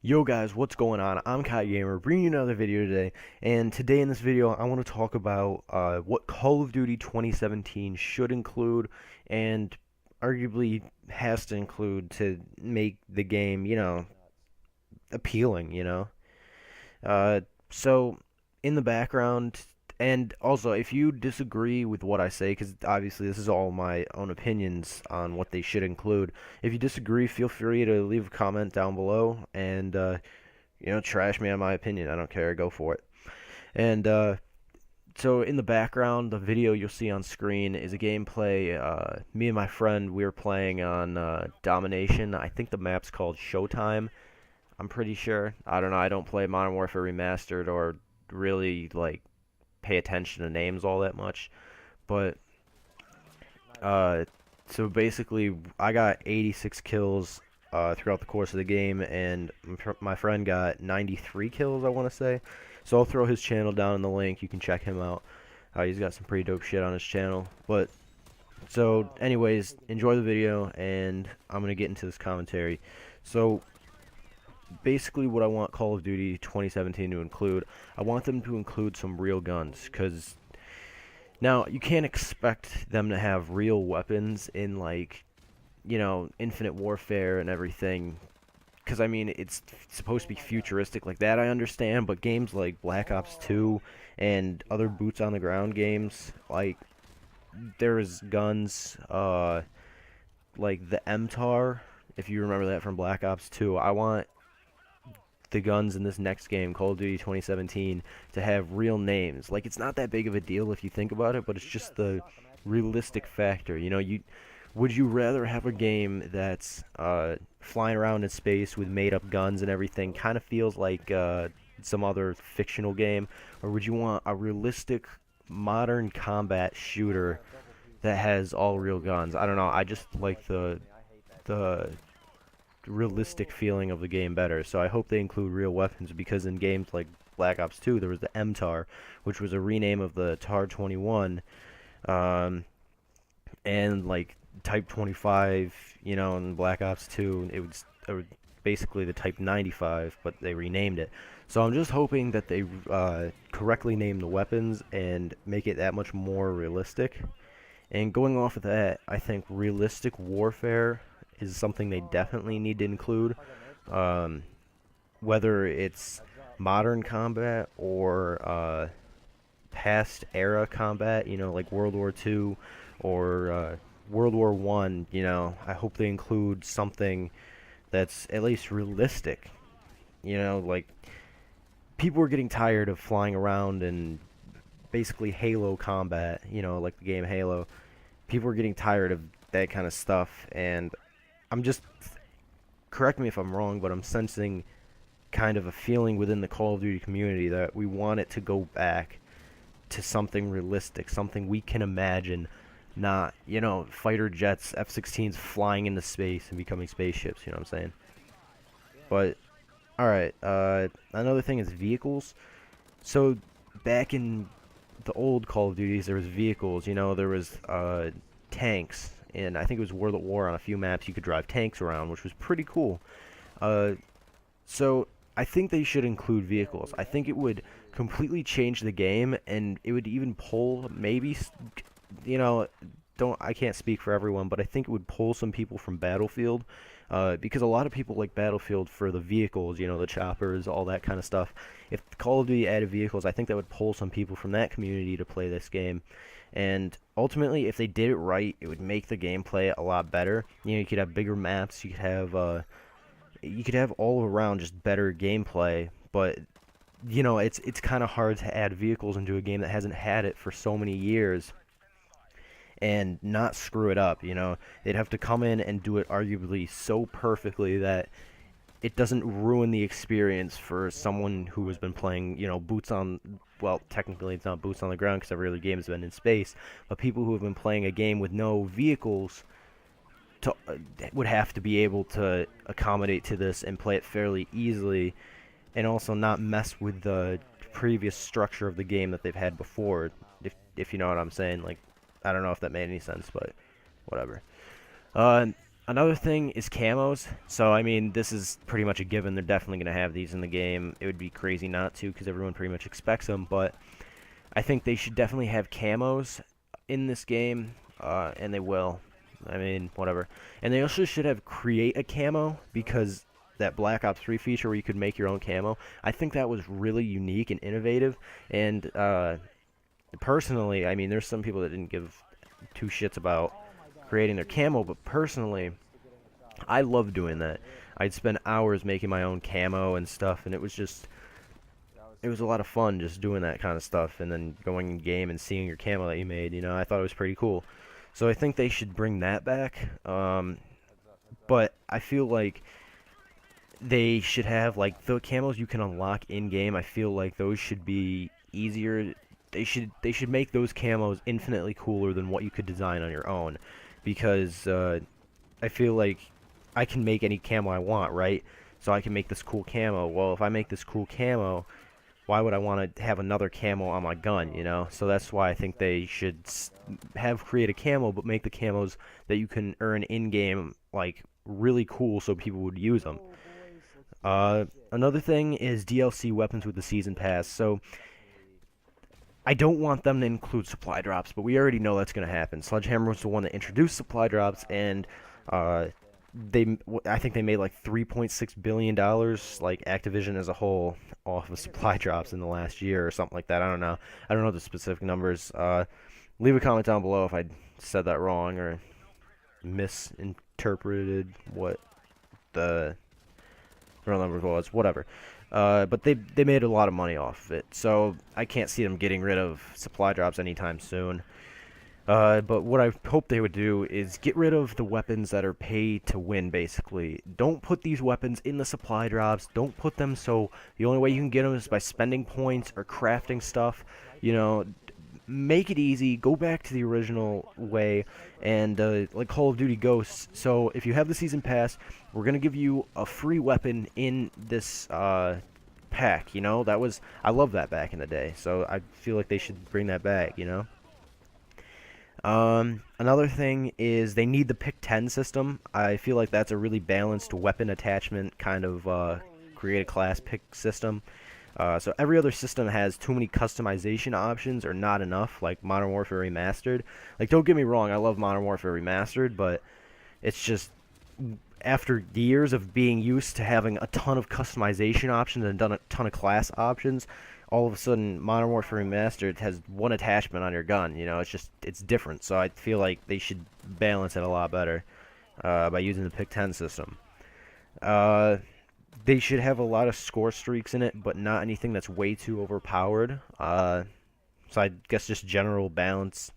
Yo guys, what's going on? I'm Kai Gamer, bringing you another video today, and today in this video I want to talk about what Call of Duty 2017 should include and arguably has to include to make the game, appealing, Uh, so in the background, and also if you disagree with what I say, because obviously this is all my own opinions on what they should include. If you disagree, feel free to leave a comment down below and trash me on my opinion. I don't care. Go for it. And so in the background, the video you'll see on screen is a gameplay. Me and my friend, we were playing on Domination. I think the map's called Showtime. I'm pretty sure. I don't know. I don't play Modern Warfare Remastered or really like pay attention to names all that much. But uh, so basically, I got 86 kills throughout the course of the game, and my friend got 93 kills, I want to say. So I'll throw his channel down in the link. You can check him out. He's got some pretty dope shit on his channel. But so, anyways, enjoy the video, and I'm gonna get into this commentary. So basically what I want Call of Duty 2017 to include, I want them to include some real guns, because now you can't expect them to have real weapons in like, Infinite Warfare and everything, because I mean it's supposed to be futuristic like that, I understand, but games like Black Ops 2 and other boots on the ground games, like there's guns like the MTAR, if you remember that from Black Ops 2. I want the guns in this next game, Call of Duty 2017, to have real names. Like, it's not that big of a deal if you think about it, but it's just the realistic factor. Would you rather have a game that's flying around in space with made-up guns and everything, kind of feels like some other fictional game, or would you want a realistic, modern combat shooter that has all real guns? I don't know. I just like the realistic feeling of the game better. So I hope they include real weapons, because in games like Black Ops 2 there was the MTAR, which was a rename of the TAR 21, and like Type 25, in Black Ops 2 it was basically the Type 95, but they renamed it. So I'm just hoping that they correctly name the weapons and make it that much more realistic. And going off of that, I think realistic warfare is something they definitely need to include. Whether it's modern combat or past era combat, like World War II or World War One, I hope they include something that's at least realistic. Like, people are getting tired of flying around and basically Halo combat, like the game Halo. People are getting tired of that kind of stuff, and I'm just, correct me if I'm wrong, but I'm sensing kind of a feeling within the Call of Duty community that we want it to go back to something realistic, something we can imagine, not, fighter jets, F-16s flying into space and becoming spaceships, you know what I'm saying? But, alright, another thing is vehicles. So, back in the old Call of Duties, there was vehicles, there was tanks, and I think it was World at War. On a few maps you could drive tanks around, which was pretty cool. So I think they should include vehicles. I think it would completely change the game, and it would even pull, maybe, I can't speak for everyone, but I think it would pull some people from Battlefield, because a lot of people like Battlefield for the vehicles, the choppers, all that kind of stuff. If Call of Duty added vehicles, I think that would pull some people from that community to play this game. And ultimately, if they did it right, it would make the gameplay a lot better. You could have bigger maps, you could have all around just better gameplay. But it's kind of hard to add vehicles into a game that hasn't had it for so many years and not screw it up. They'd have to come in and do it arguably so perfectly that it doesn't ruin the experience for someone who has been playing, boots on, well, technically it's not boots on the ground because every other game has been in space, but people who have been playing a game with no vehicles would have to be able to accommodate to this and play it fairly easily, and also not mess with the previous structure of the game that they've had before, if you know what I'm saying. Like, I don't know if that made any sense, but whatever. Another thing is camos. So, I mean, this is pretty much a given. They're definitely going to have these in the game. It would be crazy not to because everyone pretty much expects them. But I think they should definitely have camos in this game, and they will. I mean, whatever. And they also should have create-a-camo because that Black Ops 3 feature where you could make your own camo, I think that was really unique and innovative. And personally, I mean, there's some people that didn't give two shits about creating their camo, but personally, I love doing that. I'd spend hours making my own camo and stuff, and it was a lot of fun just doing that kind of stuff, and then going in game and seeing your camo that you made. You know, I thought it was pretty cool. So I think they should bring that back. But I feel like they should have like the camos you can unlock in game. I feel like those should be easier. They should make those camos infinitely cooler than what you could design on your own, because I feel like I can make any camo I want, right? So I can make this cool camo. Well, if I make this cool camo, why would I want to have another camo on my gun, you know? So that's why I think they should have create a camo, but make the camos that you can earn in-game, like, really cool so people would use them. Another thing is DLC weapons with the Season Pass. So I don't want them to include supply drops, but we already know that's going to happen. Sledgehammer was the one that introduced supply drops, and I think they made like $3.6 billion, like Activision as a whole, off of supply drops in the last year or something like that. I don't know. I don't know the specific numbers. Leave a comment down below if I said that wrong or misinterpreted what the real number was. Whatever. But they made a lot of money off of it, so I can't see them getting rid of supply drops anytime soon. But what I hope they would do is get rid of the weapons that are pay to win, basically. Don't put these weapons in the supply drops. Don't put them so the only way you can get them is by spending points or crafting stuff. You know, make it easy. Go back to the original way, and like Call of Duty Ghosts. So if you have the Season Pass, we're going to give you a free weapon in this pack, you know? I love that back in the day, so I feel like they should bring that back, you know? Another thing is they need the pick 10 system. I feel like that's a really balanced weapon attachment kind of create a class pick system. So every other system has too many customization options or not enough, like Modern Warfare Remastered. Like, don't get me wrong, I love Modern Warfare Remastered, but it's just after years of being used to having a ton of customization options and done a ton of class options, all of a sudden Modern Warfare Remastered has one attachment on your gun. You know, it's different. So I feel like they should balance it a lot better by using the pick 10 system. They should have a lot of score streaks in it, but not anything that's way too overpowered. So I guess just general balance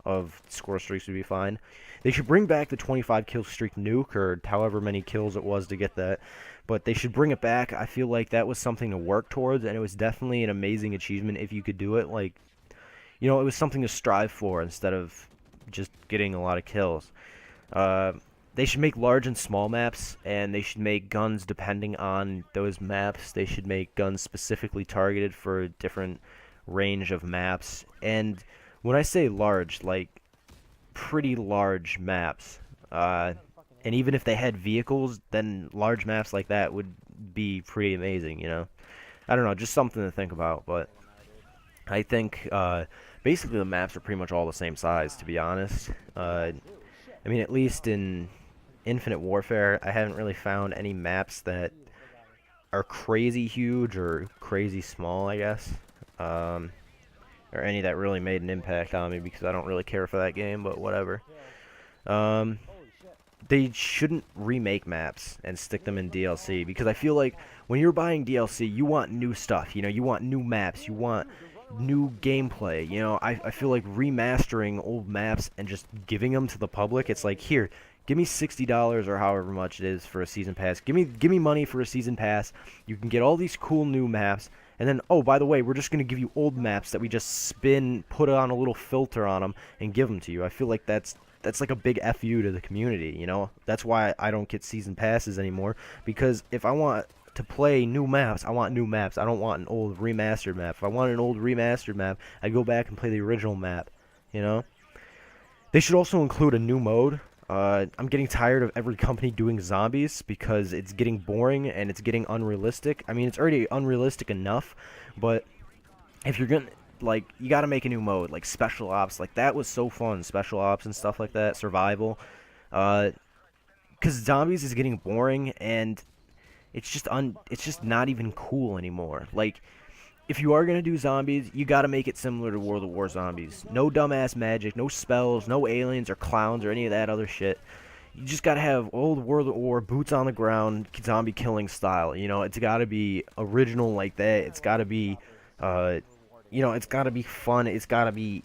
of score streaks would be fine. They should bring back the 25 kill streak nuke, or however many kills it was to get that. But they should bring it back. I feel like that was something to work towards, and it was definitely an amazing achievement if you could do it. Like, you know, it was something to strive for instead of just getting a lot of kills. They should make large and small maps, and they should make guns depending on those maps. They should make guns specifically targeted for a different range of maps. And when I say large, like pretty large maps. And even if they had vehicles, then large maps like that would be pretty amazing, you know? I don't know, just something to think about, but I think basically the maps are pretty much all the same size, to be honest. I mean, at least in Infinite Warfare, I haven't really found any maps that are crazy huge or crazy small, I guess. Or any that really made an impact on me, because I don't really care for that game, but whatever. They shouldn't remake maps and stick them in DLC, because I feel like when you're buying DLC, you want new stuff, you know, you want new maps, you want new gameplay, you know. I feel like remastering old maps and just giving them to the public, it's like, here, give me $60 or however much it is for a season pass. Give me money for a season pass. You can get all these cool new maps, and then, oh, by the way, we're just going to give you old maps that we just spin, put on a little filter on them, and give them to you. I feel like that's like a big FU to the community, you know? That's why I don't get season passes anymore, because if I want to play new maps, I want new maps. I don't want an old remastered map. If I want an old remastered map, I go back and play the original map, you know? They should also include a new mode. I'm getting tired of every company doing zombies because it's getting boring and it's getting unrealistic. I mean, it's already unrealistic enough, but if you're gonna like, you gotta make a new mode like special ops. Like that was so fun, special ops and stuff like that, survival. Uh, because zombies is getting boring and it's just not even cool anymore. Like if you are gonna do zombies, you gotta make it similar to World of War zombies. No dumbass magic, no spells, no aliens or clowns or any of that other shit. You just gotta have old World of War, boots on the ground, zombie killing style. You know, it's gotta be original like that. It's gotta be, uh, it's gotta be fun. It's gotta be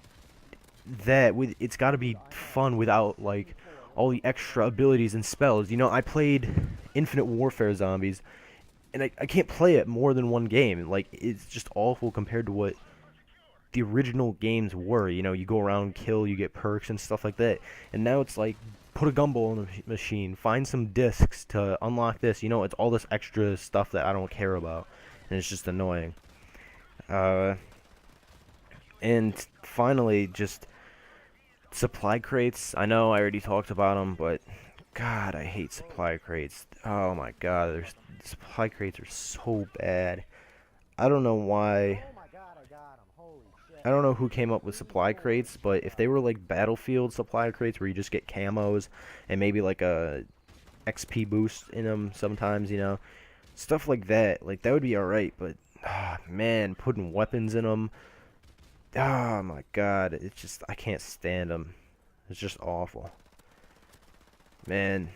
it's gotta be fun without like all the extra abilities and spells. You know, I played Infinite Warfare Zombies, and I can't play it more than one game. Like it's just awful compared to what the original games were. You know, you go around, kill, you get perks and stuff like that. And now it's like put a gumball in the machine, find some discs to unlock this. You know, it's all this extra stuff that I don't care about, and it's just annoying. Uh, and finally, just supply crates. I know I already talked about them, but God, I hate supply crates. Oh my God, supply crates are so bad. I don't know why. I don't know who came up with supply crates, but if they were like Battlefield supply crates where you just get camos and maybe like a XP boost in them sometimes, stuff like that would be alright. But man, putting weapons in them, oh my God, it's just I can't stand them. It's just awful. Man,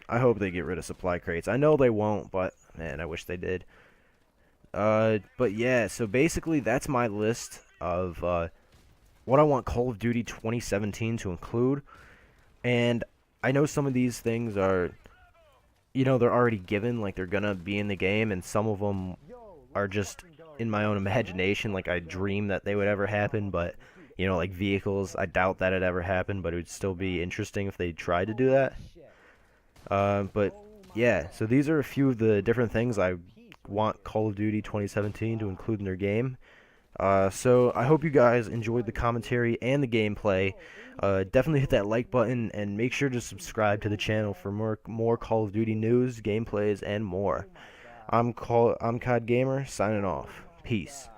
I hope they get rid of supply crates. I know they won't, but man, I wish they did. But yeah, so basically that's my list of what I want Call of Duty 2017 to include. And I know some of these things are, they're already given, like they're gonna be in the game, and some of them are just in my own imagination, like I dream that they would ever happen, but, like vehicles, I doubt that it ever happened, but it would still be interesting if they tried to do that. But yeah, so these are a few of the different things I want Call of Duty 2017 to include in their game. So I hope you guys enjoyed the commentary and the gameplay. Definitely hit that like button and make sure to subscribe to the channel for more Call of Duty news, gameplays, and more. I'm COD Gamer signing off. Peace.